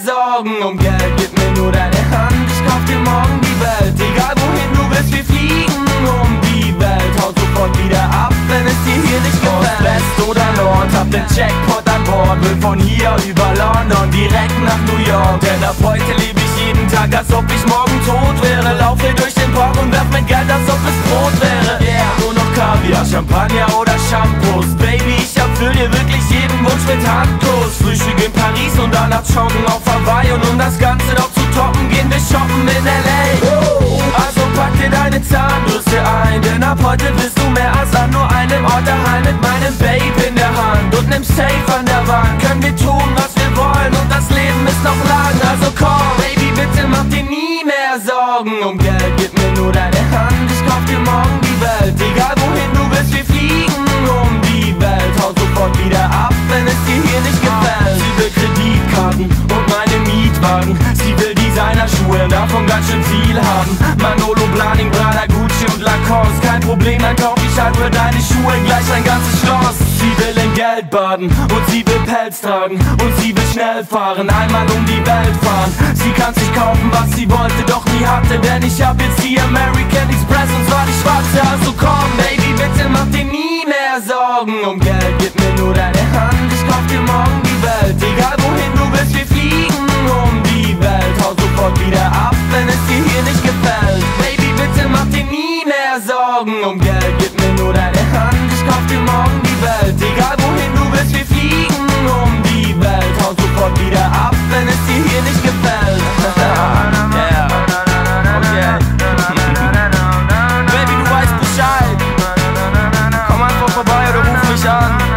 Sorgen um Geld, gib mir nur deine Hand, ich kauf dir morgen die Welt. Egal wohin du willst, wir fliegen um die Welt. Hau sofort wieder ab, wenn es dir hier nicht gefällt. West oder Nord, hab den Jackpot an Bord. Will von hier über London direkt nach New York. Denn ab heute lebe ich jeden Tag, als ob ich morgen tot wäre. Laufe durch den Park und werf mit Geld, als ob es Brot wäre. Yeah, nur noch Kaviar, Champagner oder Shampoos. Baby, ich erfüll dir wirklich jeden Wunsch mit Handkuss. Frühstück in Paris und danach joggen auf Hawaii. Und um das Ganze noch zu toppen, gehen wir shoppen in L.A. Also pack dir deine Zahnbürste ein, denn ab heute bist du mehr als an nur einem Ort daheim. Mit meinem Babe in der Hand und nem Safe an der Wand können wir tun, was wir wollen, und das Leben ist noch lang. Also komm, Baby, bitte mach dir nie mehr Sorgen um Geld, gib mir nur deine Hand, ich kauf dir morgen die Welt. Egal wohin du willst, wir fliegen um die Welt. Hau sofort wieder ab, wenn es dir hier nicht gefällt. Sie will Kreditkarten und meine Mietwagen, sie will Designerschuhe, davon ganz schön viel haben. Manolo, Blahnik, Prada, Gucci und Lacoste. Kein Problem, dann kauf ich halt für deine Schuhe gleich ein ganzes Schloss. Sie will in Geld baden und sie will Pelz tragen und sie will schnell fahren, einmal um die Welt fahren. Sie kann sich kaufen, was sie wollte, doch nie hatte, denn ich hab jetzt die American Express und zwar die schwarze. Also komm, Baby, bitte mach dir nie mehr Sorgen um Geld, gib mir nur deine Hand, ich kauf dir morgen die Welt. Egal wohin du willst, wir fliegen um die Welt. Hau sofort wieder ab, wenn es dir hier nicht gefällt. Baby, bitte mach dir nie mehr Sorgen um Geld, gib mir nur deine Hand, ich kauf dir morgen die Welt. Egal wohin du willst, wir fliegen um die Welt. Hau sofort wieder ab, wenn es dir hier nicht gefällt. Yeah. Okay. Baby, du weißt Bescheid. Komm einfach vorbei oder ruf mich an.